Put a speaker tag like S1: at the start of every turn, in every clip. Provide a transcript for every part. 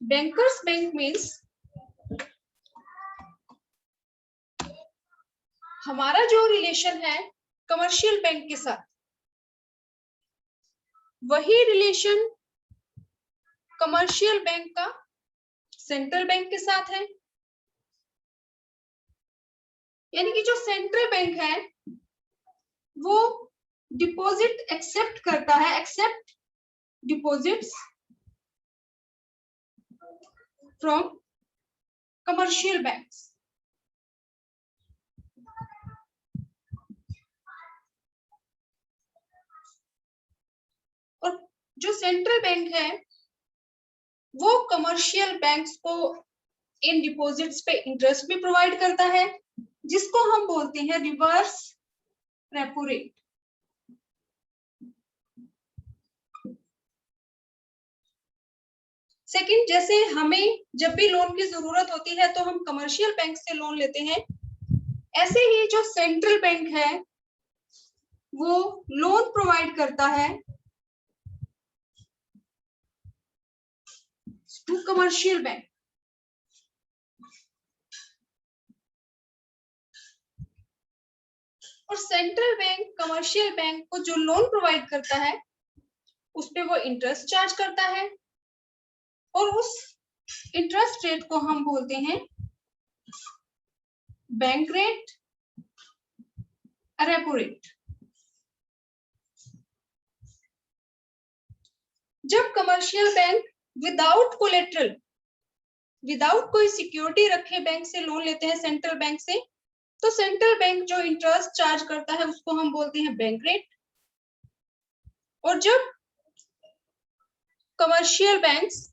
S1: Bankers bank means हमारा जो relation है कमर्शियल बैंक के साथ, वही रिलेशन कमर्शियल बैंक का सेंट्रल बैंक के साथ है। यानी कि जो सेंट्रल बैंक है वो डिपॉजिट एक्सेप्ट करता है, accept deposits from commercial banks. और जो सेंट्रल बैंक है वो कमर्शियल बैंक्स को इन डिपॉजिट्स पे इंटरेस्ट भी प्रोवाइड करता है, जिसको हम बोलते हैं रिवर्स रेपो रेट। सेकंड, जैसे हमें जब भी लोन की जरूरत होती है तो हम कमर्शियल बैंक से लोन लेते हैं, ऐसे ही जो सेंट्रल बैंक है वो लोन प्रोवाइड करता है टू कमर्शियल बैंक। और सेंट्रल बैंक कमर्शियल बैंक को जो लोन प्रोवाइड करता है उस पे वो इंटरेस्ट चार्ज करता है, और उस इंटरेस्ट रेट को हम बोलते हैं बैंक रेट, रेपो रेट। जब commercial bank without collateral, without कोई सिक्योरिटी रखे बैंक से लोन लेते हैं सेंट्रल बैंक से, तो सेंट्रल बैंक जो इंटरेस्ट चार्ज करता है उसको हम बोलते हैं बैंक रेट। और जब कमर्शियल बैंक्स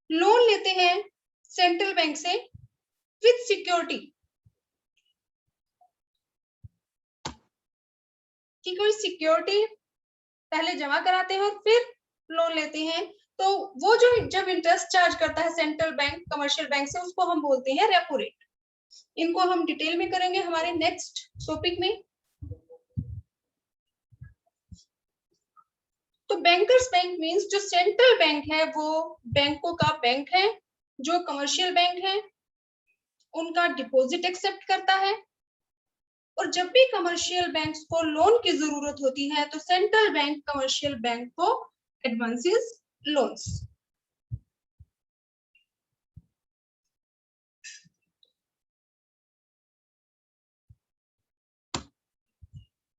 S1: लोन लेते हैं सेंट्रल बैंक से विद सिक्योरिटी, कि कोई सिक्योरिटी पहले जमा कराते हैं और फिर लोन लेते हैं, तो वो जो जब इंटरेस्ट चार्ज करता है सेंट्रल बैंक कमर्शियल बैंक से उसको हम बोलते हैं रेपो रेट। इनको हम डिटेल में करेंगे हमारे नेक्स्ट टॉपिक में। तो बैंकर्स बैंक मींस जो सेंट्रल बैंक है वो बैंकों का बैंक है, जो कमर्शियल बैंक है उनका डिपॉजिट एक्सेप्ट करता है, और जब भी कमर्शियल बैंक्स को लोन की जरूरत होती है तो सेंट्रल बैंक कमर्शियल बैंक को एडवांसेस लोन्स।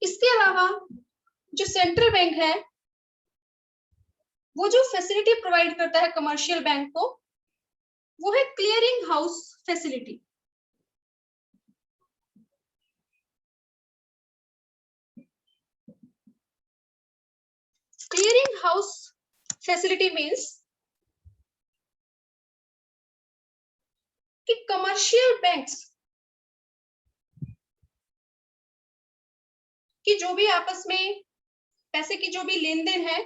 S1: इसके अलावा जो सेंट्रल बैंक है वो जो फैसिलिटी प्रोवाइड करता है कमर्शियल बैंक को वो है clearing house facility. Clearing house facility means कि कमर्शियल बैंक्स की जो भी आपस में पैसे की जो भी लेन देन है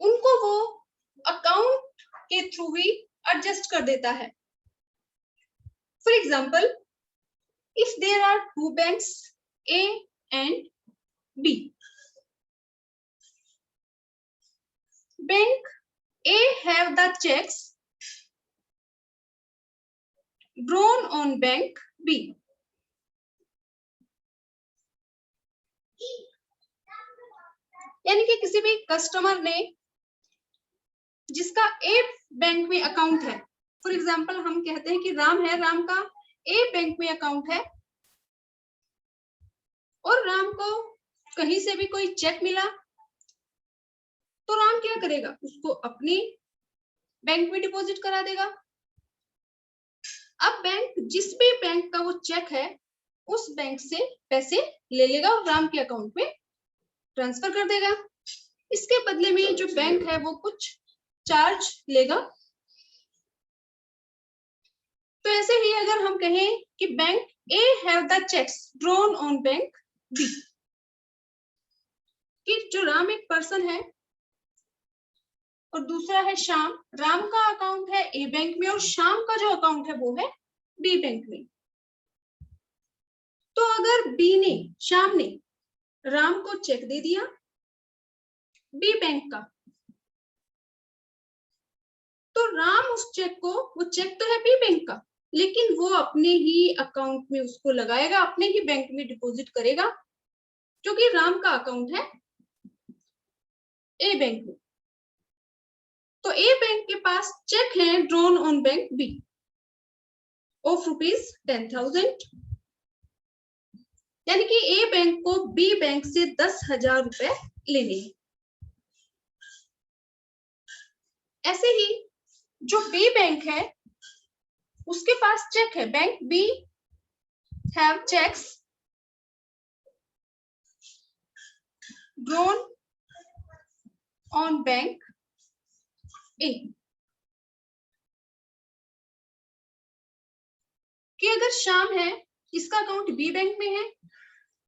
S1: उनको वो अकाउंट के थ्रू ही एडजस्ट कर देता है। For example, if there are two banks A and B, bank A have the checks drawn on bank B. यानी कि किसी भी कस्टमर ने जिसका ए बैंक में अकाउंट है, फॉर एग्जाम्पल हम कहते हैं कि राम है, राम का ए बैंक में अकाउंट है, और राम को कहीं से भी कोई चेक मिला तो राम क्या करेगा, उसको अपनी बैंक में डिपॉजिट करा देगा। अब बैंक जिस भी बैंक का वो चेक है उस बैंक से पैसे ले लेगा और राम के अकाउंट में ट्रांसफर कर देगा। इसके बदले में जो बैंक है वो कुछ चार्ज लेगा। तो ऐसे ही अगर हम कहें कि bank A have the cheques drawn on bank B, कि जो राम एक पर्सन है और दूसरा है श्याम, राम का अकाउंट है ए बैंक में और श्याम का जो अकाउंट है वो है बी बैंक में। तो अगर बी ने, श्याम ने राम को चेक दे दिया बी बैंक का, तो राम उस चेक को, वो चेक तो है बी बैंक का, लेकिन वो अपने ही अकाउंट में उसको लगाएगा, अपने ही बैंक में डिपॉजिट करेगा, क्योंकि राम का अकाउंट है ए बैंक में। तो ए बैंक के पास चेक है drawn on bank B of ₹10,000, यानी कि ए बैंक को बी बैंक से 10,000 रुपए लेने हैं। ऐसे ही जो बी बैंक है उसके पास चेक है, bank B have cheques drawn on bank A, कि अगर श्याम है, इसका अकाउंट बी बैंक में है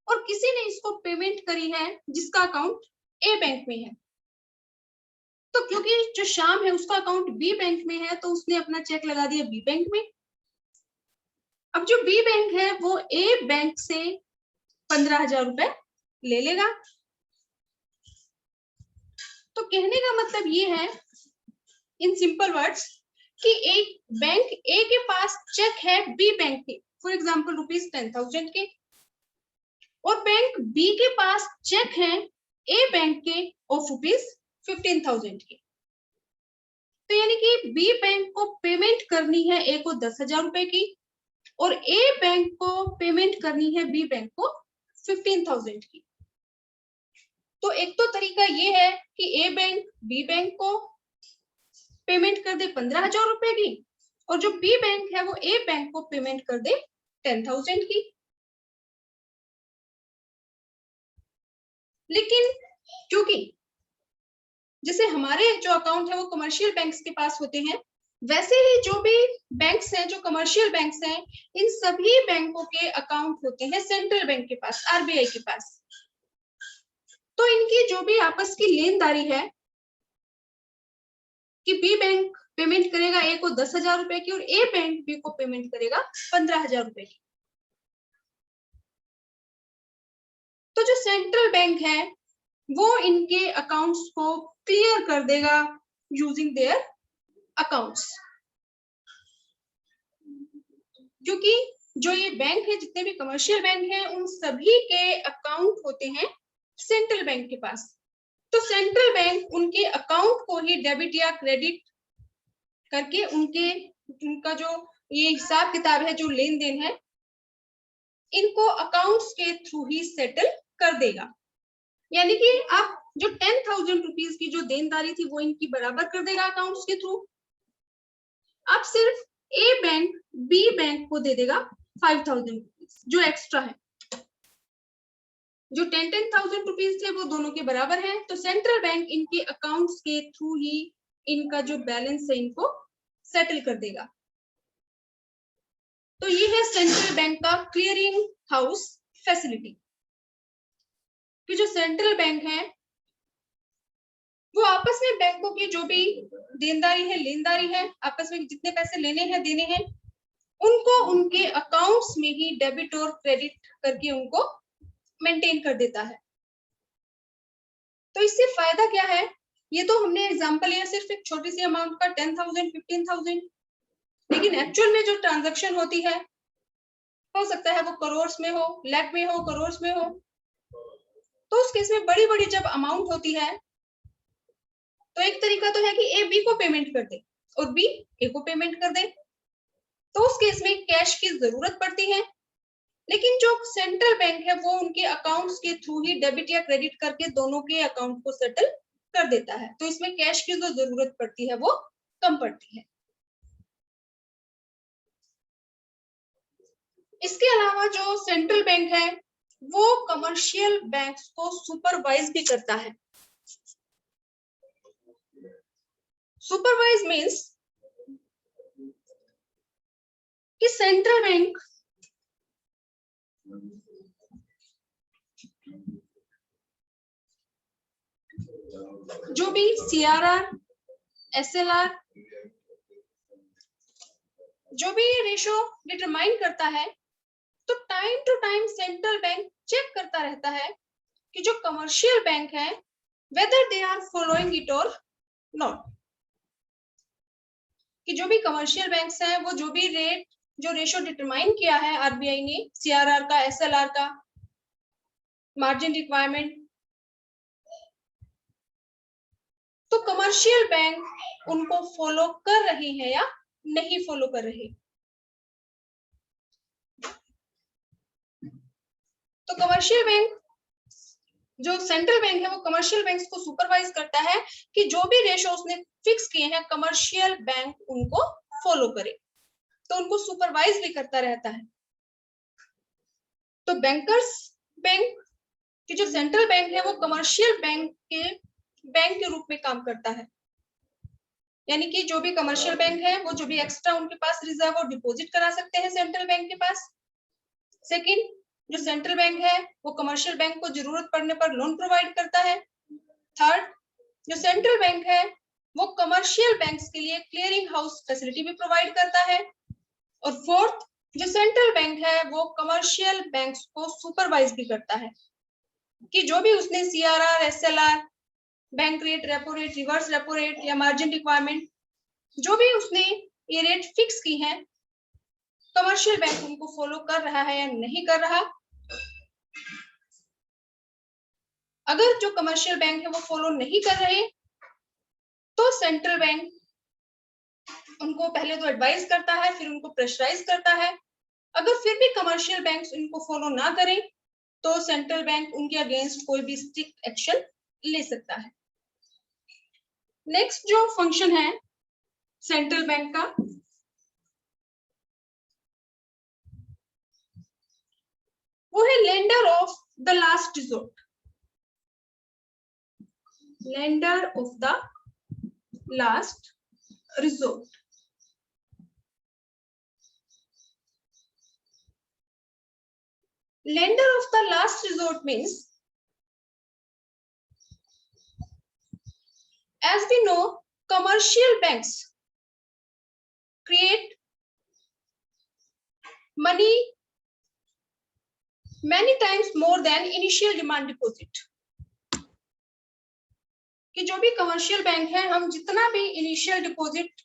S1: और किसी ने इसको पेमेंट करी है जिसका अकाउंट ए बैंक में है, तो क्योंकि जो श्याम है उसका अकाउंट बी बैंक में है तो उसने अपना चेक लगा दिया बी बैंक में। अब जो बी बैंक है वो ए बैंक से 15,000 रुपए ले लेगा। तो कहने का मतलब ये है इन सिंपल वर्ड्स कि एक बैंक ए के पास चेक है बी बैंक के, फॉर एग्जांपल ₹10,000 के, और बैंक बी के पास चेक है ए बैंक के ऑफ ₹15,000 के। तो यानी कि बी बैंक को पेमेंट करनी है ए को 10,000 रुपए की और ए बैंक को पेमेंट करनी है बी बैंक को 15,000 की। तो एक तो तरीका ये है कि ए बैंक बी बैंक को पेमेंट कर दे 15,000 रुपए की और जो बी बैंक है वो ए बैंक को पेमेंट कर दे 10,000 की। लेकिन क्योंकि जैसे हमारे जो अकाउंट है वो कमर्शियल बैंक्स के पास होते हैं, वैसे ही जो भी बैंक्स हैं, जो कमर्शियल बैंक्स हैं, इन सभी बैंकों के अकाउंट होते हैं सेंट्रल बैंक के पास, आरबीआई के पास। तो इनकी जो भी आपस की लेनदारी है कि बी बैंक पेमेंट करेगा ए को 10,000 रुपए की और ए बैंक बी को पेमेंट करेगा 15,000 रुपए की। तो जो सेंट्रल बैंक है वो इनके अकाउंट्स को क्लियर कर देगा यूजिंग देयर अकाउंट्स, क्योंकि जो ये बैंक है, जितने भी कमर्शियल बैंक हैं, उन सभी के अकाउंट होते हैं सेंट्रल बैंक के पास। तो सेंट्रल बैंक उनके अकाउंट को ही डेबिट या क्रेडिट करके उनका जो ये हिसाब किताब है, जो लेन देन है, इनको अकाउंट्स के थ्रू ही सेटल कर देगा। यानी कि आप जो 10,000 रुपीज की जो देनदारी थी वो इनकी बराबर कर देगा अकाउंट्स के थ्रू। अब सिर्फ ए बैंक बी बैंक को दे देगा 5,000 रुपीज जो एक्स्ट्रा है। जो 10,000 रुपीज थे वो दोनों के बराबर है, तो सेंट्रल बैंक इनके अकाउंट्स के थ्रू ही इनका जो बैलेंस है इनको सेटल कर देगा। तो ये है सेंट्रल बैंक का क्लियरिंग हाउस फैसिलिटी, कि जो सेंट्रल बैंक है वो आपस में बैंकों की जो भी देनदारी है, लेनदारी है, आपस में जितने पैसे लेने हैं देने हैं, उनको उनके अकाउंट्स में ही डेबिट और क्रेडिट करके उनको मेंटेन कर देता है। तो इससे फायदा क्या है? ये तो हमने एग्जांपल लिया सिर्फ एक छोटी सी अमाउंट का 10,000 15,000, लेकिन एक्चुअल में जो ट्रांजैक्शन होती है हो सकता है वो करोड़ में हो, लाख में हो, करोड़ में हो। तो उस केस में बड़ी बड़ी जब अमाउंट होती है तो एक तरीका तो है कि ए बी को पेमेंट कर दे और बी ए को पेमेंट कर दे, तो उस केस में कैश की जरूरत पड़ती है। लेकिन जो सेंट्रल बैंक है वो उनके अकाउंट्स के थ्रू ही डेबिट या क्रेडिट करके दोनों के अकाउंट को सेटल कर देता है, तो इसमें कैश की जो जरूरत पड़ती है वो कम पड़ती है। इसके अलावा जो सेंट्रल बैंक है वो कमर्शियल बैंक्स को सुपरवाइज भी करता है। सुपरवाइज मीन्स कि सेंट्रल बैंक जो भी सीआरआर, एसएलआर, जो भी रेशो डिटरमाइन करता है, तो time to time central bank check करता रहता है कि जो कमर्शियल बैंक है whether they are following it और नॉट। कि जो भी कमर्शियल बैंक्स हैं वो जो भी रेट, जो रेशो डिटरमाइन किया है आरबीआई ने, सीआरआर का, एसएलआर का, मार्जिन रिक्वायरमेंट, तो कमर्शियल बैंक उनको फॉलो कर रहे हैं या नहीं फॉलो कर रहे। तो कमर्शियल बैंक, जो सेंट्रल बैंक है वो कमर्शियल बैंक्स को सुपरवाइज करता है कि जो भी रेशो उसने फिक्स किए हैं कमर्शियल बैंक उनको फॉलो करे, तो उनको सुपरवाइज भी करता रहता है। तो बैंकर्स बैंक कि जो सेंट्रल बैंक है वो कमर्शियल बैंक के रूप में काम करता है, यानी कि जो भी कमर्शियल बैंक है वो जो भी एक्स्ट्रा उनके पास रिजर्व वो डिपॉजिट करा सकते हैं सेंट्रल बैंक के पास। सेकंड, जो सेंट्रल बैंक है वो कमर्शियल बैंक को जरूरत पड़ने पर लोन प्रोवाइड करता है। थर्ड, जो सेंट्रल बैंक है वो कमर्शियल बैंक्स के लिए क्लियरिंग हाउस फैसिलिटी भी प्रोवाइड करता है। और फोर्थ, जो सेंट्रल बैंक है वो कमर्शियल बैंक्स को सुपरवाइज भी करता है कि जो भी उसने CRR, SLR, bank rate, repo rate, reverse repo rate या मार्जिन रिक्वायरमेंट, जो भी उसने ये रेट फिक्स की है, कमर्शियल बैंक उनको फॉलो कर रहा है या नहीं कर रहा। अगर जो कमर्शियल बैंक है वो फॉलो नहीं कर रहे तो सेंट्रल बैंक उनको पहले तो एडवाइस करता है, फिर उनको प्रेशराइज करता है। अगर फिर भी कमर्शियल बैंक इनको फॉलो ना करें तो सेंट्रल बैंक उनके अगेंस्ट कोई भी स्ट्रिक्ट एक्शन ले सकता है। नेक्स्ट जो फंक्शन है सेंट्रल बैंक का, वो है lender of the last resort. Lender of the last resort. Lender of the last resort means, as we know, commercial banks create money many times more than initial demand deposit. कि जो भी commercial bank है, हम जितना भी initial deposit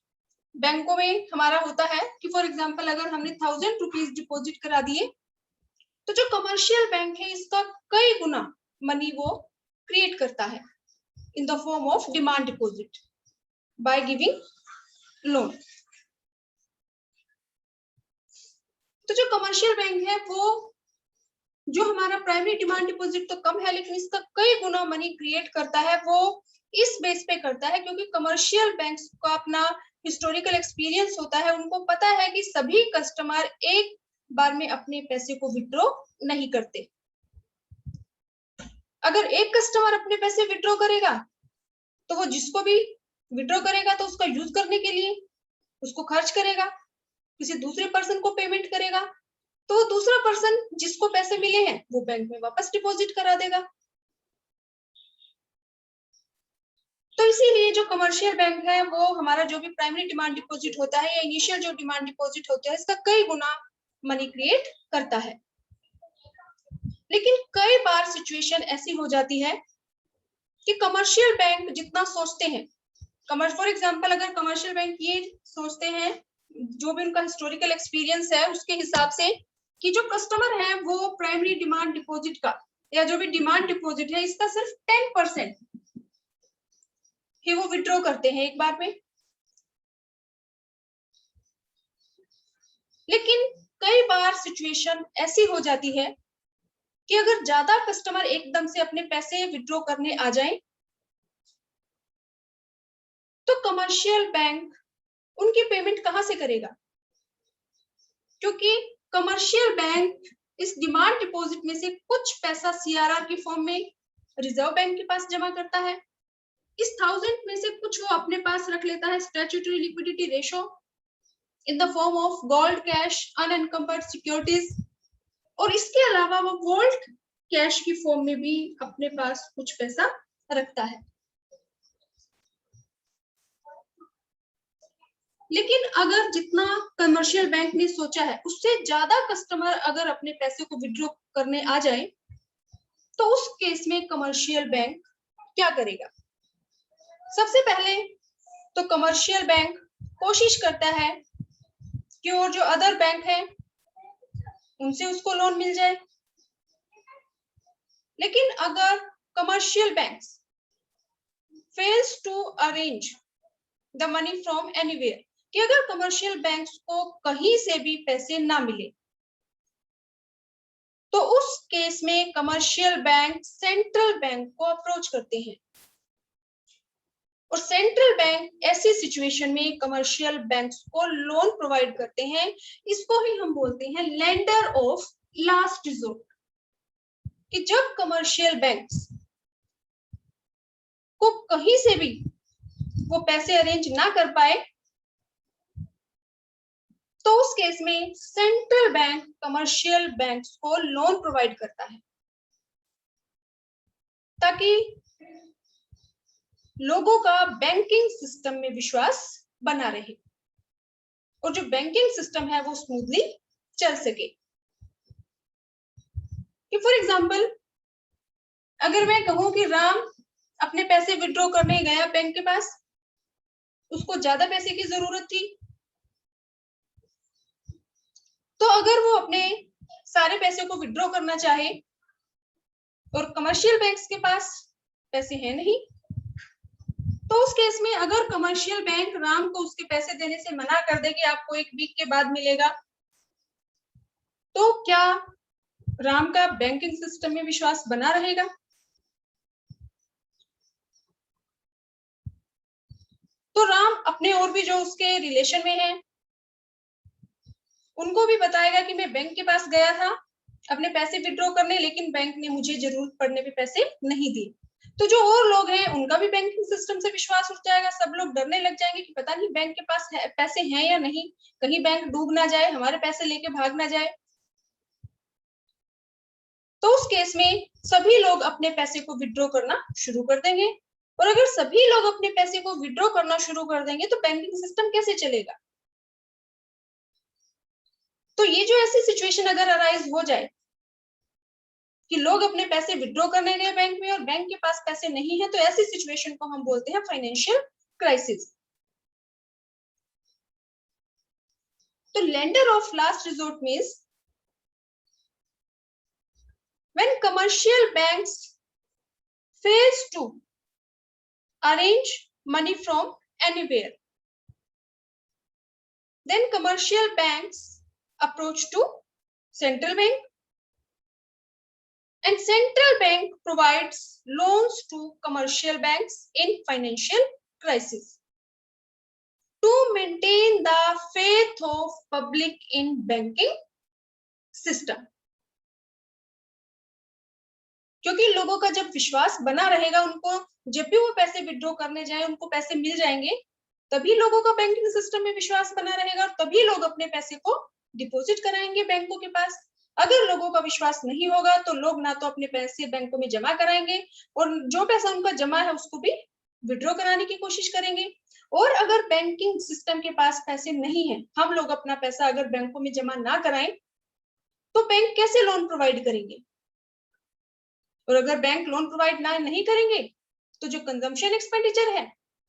S1: बैंकों में हमारा होता है कि फॉर एग्जांपल अगर हमने 1000 रुपीज डिपॉजिट करा दिए तो जो कमर्शियल बैंक है इसका कई गुना मनी वो क्रिएट करता है in the form of demand deposit by giving loan. तो जो कमर्शियल बैंक है वो जो हमारा प्राइमरी डिमांड डिपॉजिट तो कम है लेकिन इसका कई गुना मनी क्रिएट करता है, वो इस बेस पे करता है क्योंकि कमर्शियल बैंक्स का अपना हिस्टोरिकल एक्सपीरियंस होता है। उनको पता है कि सभी कस्टमर एक बार में अपने पैसे को विड्रॉ नहीं करते। अगर एक कस्टमर अपने पैसे विड्रॉ करेगा तो वो जिसको भी विड्रॉ करेगा तो उसका यूज करने के लिए उसको खर्च करेगा, किसी दूसरे पर्सन को पेमेंट करेगा, तो दूसरा पर्सन जिसको पैसे मिले हैं वो बैंक में वापस डिपॉजिट करा देगा। तो इसीलिए जो कमर्शियल बैंक है वो हमारा जो भी प्राइमरी डिमांड डिपॉजिट होता है या इनिशियल जो डिमांड डिपॉजिट होता है इसका कई गुना मनी क्रिएट करता है। लेकिन कई बार सिचुएशन ऐसी हो जाती है कि कमर्शियल बैंक जितना सोचते हैं, फॉर एग्जांपल अगर कमर्शियल बैंक ये सोचते हैं, जो भी उनका हिस्टोरिकल एक्सपीरियंस है उसके हिसाब से, कि जो कस्टमर है वो प्राइमरी डिमांड डिपॉजिट का या जो भी डिमांड डिपॉजिट है इसका सिर्फ 10% ही वो विड्रॉ करते हैं एक बार में। लेकिन कई बार सिचुएशन ऐसी हो जाती है कि अगर ज्यादा कस्टमर एकदम से अपने पैसे विड्रॉ करने आ जाएं तो कमर्शियल बैंक उनकी पेमेंट कहां से करेगा, क्योंकि कमर्शियल बैंक इस डिमांड डिपॉजिट में से कुछ पैसा सीआरआर की फॉर्म में रिजर्व बैंक के पास जमा करता है, इस 1000 में से कुछ वो अपने पास रख लेता है statutory liquidity ratio in the form of gold, cash, unencumbered securities, और इसके अलावा वो गोल्ड कैश की फॉर्म में भी अपने पास कुछ पैसा रखता है। लेकिन अगर जितना कमर्शियल बैंक ने सोचा है उससे ज्यादा कस्टमर अगर अपने पैसे को विड्रॉ करने आ जाए तो उस केस में कमर्शियल बैंक क्या करेगा? सबसे पहले तो कमर्शियल बैंक कोशिश करता है कि और जो अदर बैंक है उनसे उसको लोन मिल जाए। लेकिन अगर commercial banks fails to arrange the money from anywhere, कि अगर कमर्शियल बैंक्स को कहीं से भी पैसे ना मिले, तो उस केस में कमर्शियल बैंक सेंट्रल बैंक को अप्रोच करते हैं और सेंट्रल बैंक ऐसी सिचुएशन में कमर्शियल बैंक्स को लोन प्रोवाइड करते हैं। इसको ही हम बोलते हैं लेंडर ऑफ लास्ट रिजोर्ट, कि जब कमर्शियल बैंक्स को कहीं से भी वो पैसे अरेंज ना कर पाए, तो उस केस में सेंट्रल बैंक कमर्शियल बैंक्स को लोन प्रोवाइड करता है ताकि लोगों का बैंकिंग सिस्टम में विश्वास बना रहे और जो बैंकिंग सिस्टम है वो स्मूथली चल सके। कि फॉर एग्जांपल अगर मैं कहूं कि राम अपने पैसे विड्रॉ करने गया बैंक के पास, उसको ज्यादा पैसे की जरूरत थी, तो अगर वो अपने सारे पैसे को विड्रॉ करना चाहे और कमर्शियल बैंक्स के पास पैसे हैं नहीं, तो उस केस में अगर कमर्शियल बैंक राम को उसके पैसे देने से मना कर दे कि आपको 1 वीक के बाद मिलेगा, तो क्या राम का बैंकिंग सिस्टम में विश्वास बना रहेगा? तो राम अपने और भी जो उसके रिलेशन में है उनको भी बताएगा कि मैं बैंक के पास गया था अपने पैसे विड्रॉ करने, लेकिन बैंक ने मुझे जरूरत पड़ने पे पैसे नहीं दिए। तो जो और लोग हैं उनका भी बैंकिंग सिस्टम से विश्वास उठ जाएगा, सब लोग डरने लग जाएंगे कि पता नहीं बैंक के पास पैसे हैं या नहीं, कहीं बैंक डूब ना जाए, हमारे पैसे लेके भाग ना जाए। तो उस केस में सभी लोग अपने पैसे को विड्रॉ करना शुरू कर देंगे और अगर सभी लोग अपने पैसे को विड्रॉ करना शुरू कर देंगे तो बैंकिंग सिस्टम कैसे चलेगा? तो ये जो ऐसी सिचुएशन अगर अराइज हो जाए कि लोग अपने पैसे विड्रॉ करने गए बैंक में और बैंक के पास पैसे नहीं है, तो ऐसी सिचुएशन को हम बोलते हैं फाइनेंशियल क्राइसिस। तो lender of last resort means when commercial banks fails to arrange money from anywhere, then commercial banks approach to central bank and central bank provides loans to commercial banks in financial crisis to maintain the faith of public in banking system। क्योंकि लोगों का जब विश्वास बना रहेगा, उनको जब भी वो पैसे विड्रॉ करने जाए उनको पैसे मिल जाएंगे, तभी लोगों का बैंकिंग सिस्टम में विश्वास बना रहेगा और तभी लोग अपने पैसे को डिपॉजिट कराएंगे बैंकों के पास। अगर लोगों का विश्वास नहीं होगा तो लोग ना तो अपने पैसे बैंकों में जमा कराएंगे और जो पैसा उनका जमा है उसको भी विड्रॉ कराने की कोशिश करेंगे। और अगर बैंकिंग सिस्टम के पास पैसे नहीं है, हम लोग अपना पैसा अगर बैंकों में जमा ना कराएं, तो बैंक कैसे लोन प्रोवाइड करेंगे? और अगर बैंक लोन प्रोवाइड ना नहीं करेंगे तो जो कंजम्पशन एक्सपेंडिचर है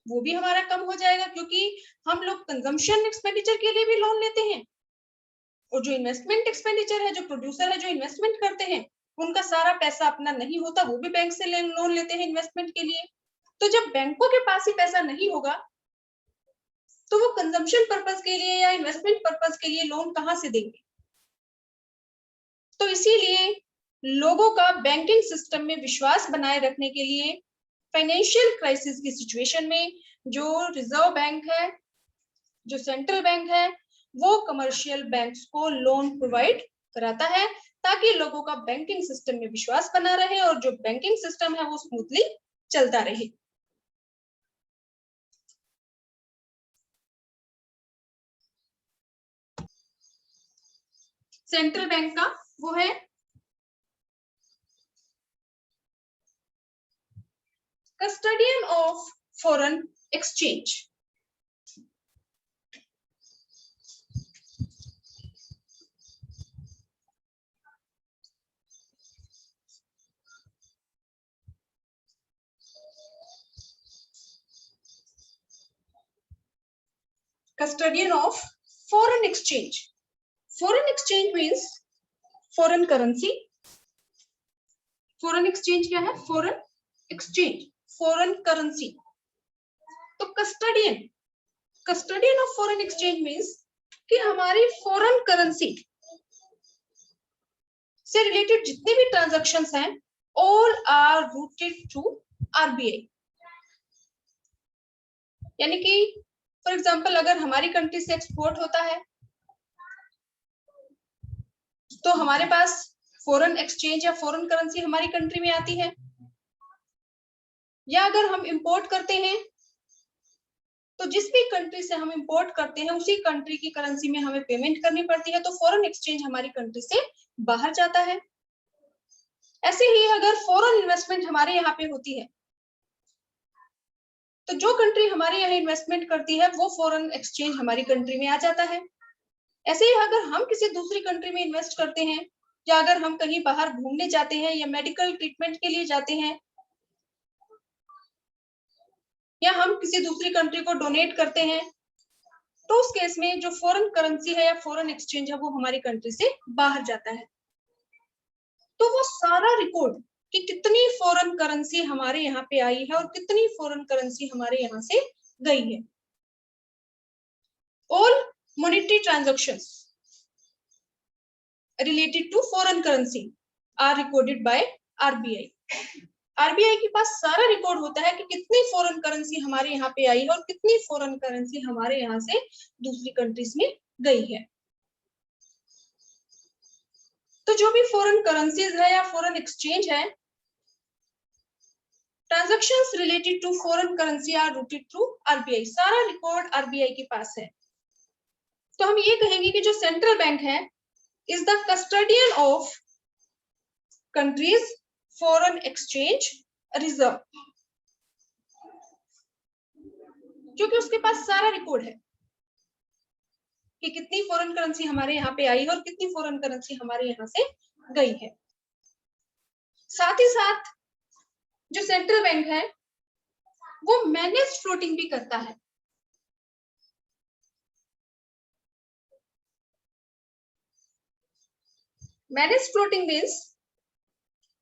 S1: वो भी हमारा कम हो जाएगा, क्योंकि हम लोग कंजम्पशन एक्सपेंडिचर के लिए भी लोन लेते हैं और जो इन्वेस्टमेंट एक्सपेंडिचर है, जो प्रोड्यूसर है जो इन्वेस्टमेंट करते हैं, उनका सारा पैसा अपना नहीं होता, वो भी बैंक से लोन लेते हैं इन्वेस्टमेंट के लिए। तो जब बैंकों के पास ही पैसा नहीं होगा तो वो कंजम्पशन पर्पस के लिए या इन्वेस्टमेंट पर्पस के लिए लोन कहां से देंगे? तो इसीलिए लोगों का बैंकिंग सिस्टम में विश्वास बनाए रखने के लिए फाइनेंशियल क्राइसिस की सिचुएशन में जो रिजर्व बैंक है, जो सेंट्रल बैंक है, वो कमर्शियल बैंक्स को लोन प्रोवाइड कराता है ताकि लोगों का बैंकिंग सिस्टम में विश्वास बना रहे और जो बैंकिंग सिस्टम है वो स्मूथली चलता रहे। सेंट्रल बैंक का वो है custodian of foreign exchange. custodian of foreign exchange. Foreign exchange means foreign currency. Foreign exchange क्या है? Foreign exchange, foreign currency. तो custodian of foreign exchange means कि हमारी foreign currency से रिलेटेड जितने भी ट्रांजैक्शंस हैं all are routed through RBI. यानी कि फॉर एग्जांपल अगर हमारी कंट्री से एक्सपोर्ट होता है तो हमारे पास फॉरेन एक्सचेंज या फॉरेन करेंसी हमारी कंट्री में आती है, या अगर हम इंपोर्ट करते हैं तो जिस भी कंट्री से हम इंपोर्ट करते हैं उसी कंट्री की करेंसी में हमें पेमेंट करनी पड़ती है, तो फॉरेन एक्सचेंज हमारी कंट्री से बाहर जाता है। ऐसे ही अगर फॉरेन इन्वेस्टमेंट हमारे यहाँ पे होती है तो जो कंट्री हमारे यहाँ इन्वेस्टमेंट करती है वो फॉरेन एक्सचेंज हमारी कंट्री में आ जाता है। ऐसे ही अगर हम किसी दूसरी कंट्री में इन्वेस्ट करते हैं, या अगर हम कहीं बाहर घूमने जाते हैं या मेडिकल ट्रीटमेंट के लिए जाते हैं, या हम किसी दूसरी कंट्री को डोनेट करते हैं, तो उस केस में जो फॉरेन करेंसी है या फॉरेन एक्सचेंज है वो हमारी कंट्री से बाहर जाता है। तो वो सारा रिकॉर्ड कि कितनी फॉरेन करेंसी हमारे यहाँ पे आई है और कितनी फॉरेन करेंसी हमारे यहाँ से गई है, all monetary transactions related to foreign currency are recorded by RBI. RBI के पास सारा रिकॉर्ड होता है कि कितनी फॉरेन करेंसी हमारे यहाँ पे आई है और कितनी फॉरेन करेंसी हमारे यहाँ से दूसरी कंट्रीज में गई है। तो जो भी फॉरेन करेंसीज है या फॉरेन एक्सचेंज है, transactions related to foreign currency are routed through RBI. सारा रिकॉर्ड आरबीआई के पास है। तो हम ये कहेंगे कि जो सेंट्रल बैंक है is the custodian of country's foreign exchange reserve, क्योंकि उसके पास सारा रिकॉर्ड है कि कितनी फॉरेन करेंसी हमारे यहाँ पे आई है और कितनी फॉरेन करेंसी हमारे यहाँ से गई है। साथ ही साथ जो सेंट्रल बैंक है वो मैनेज फ्लोटिंग भी करता है। Manage floating means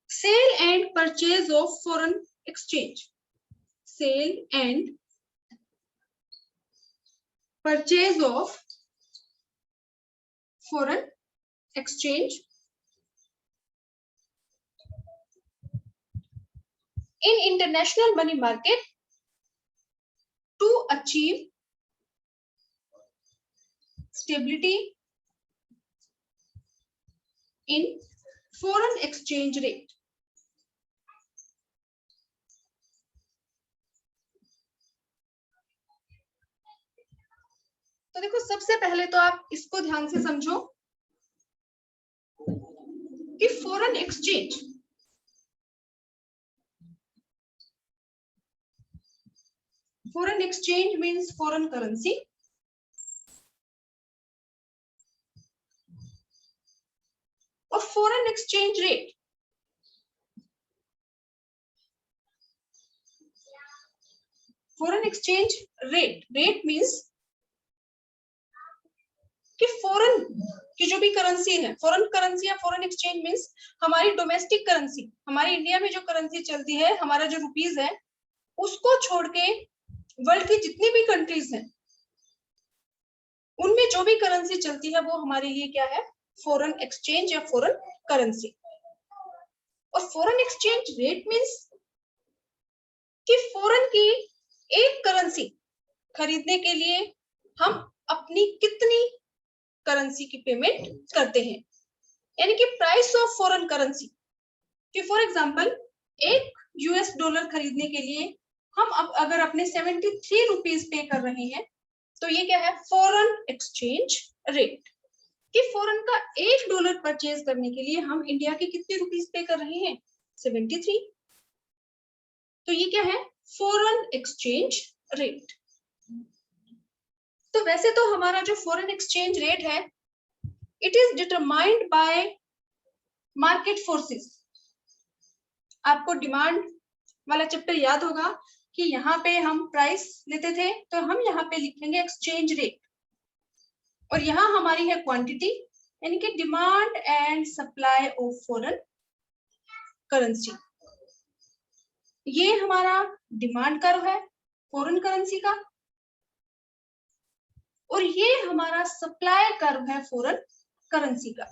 S1: sell and purchase of foreign exchange. Sell and purchase of foreign exchange in international money market to achieve stability in foreign exchange rate। तो देखो, सबसे पहले तो आप इसको ध्यान से समझो कि foreign exchange foreign exchange means foreign currency, और foreign exchange rate foreign exchange rate means कि फॉरेन की जो भी करेंसी है, फॉरेन करेंसी या फॉरेन एक्सचेंज मींस हमारी डोमेस्टिक करेंसी, हमारी इंडिया में जो करेंसी चलती है, हमारा जो रुपीज है, उसको छोड़ के वर्ल्ड की जितनी भी कंट्रीज हैं उनमें जो भी करेंसी चलती है वो हमारे लिए क्या है? फॉरेन एक्सचेंज या फॉरेन करेंसी। और फॉरेन एक्सचेंज रेट मींस कि फॉरेन की एक करेंसी खरीदने के लिए हम अपनी कितनी करेंसी की पेमेंट करते हैं, यानी कि प्राइस ऑफ फॉरेन करेंसी। कि फॉर एग्जांपल एक यूएस डॉलर खरीदने के लिए हम अब अगर अपने 73 रुपीज पे कर रहे हैं तो ये क्या है? Foreign exchange rate. कि फॉरेन का $1 परचेज करने के लिए हम इंडिया के कितने रुपीज पे कर रहे हैं? 73। तो ये क्या है? Foreign exchange rate. तो वैसे तो हमारा जो फॉरेन एक्सचेंज रेट है it is determined by market forces. आपको डिमांड वाला चैप्टर याद होगा कि यहाँ पे हम प्राइस लेते थे, तो हम यहाँ पे लिखेंगे एक्सचेंज रेट। और यहाँ हमारी है क्वांटिटी, यानी कि demand and supply of foreign currency. ये हमारा डिमांड कर्व है फॉरेन करेंसी का, और ये हमारा सप्लाई कर्व है फॉरेन करेंसी का।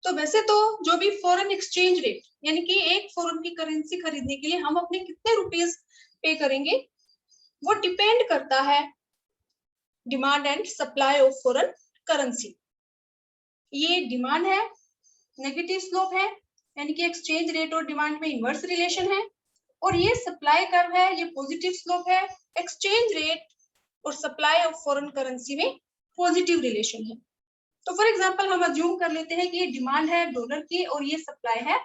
S1: तो वैसे तो जो भी फॉरेन एक्सचेंज रेट, यानी कि एक फॉरेन की करेंसी खरीदने के लिए हम अपने कितने रुपीस पे करेंगे, वो डिपेंड करता है demand and supply of foreign currency. ये डिमांड है, नेगेटिव स्लोप है, यानी कि एक्सचेंज रेट और डिमांड में इनवर्स रिलेशन है, और ये सप्लाई कर्व है, ये पॉजिटिव स्लोप है, एक्सचेंज रेट और सप्लाई ऑफ फॉरेन करेंसी में पॉजिटिव रिलेशन है। तो फॉर एग्जांपल हम अज्यूम कर लेते हैं कि ये डिमांड है डॉलर की और ये सप्लाई है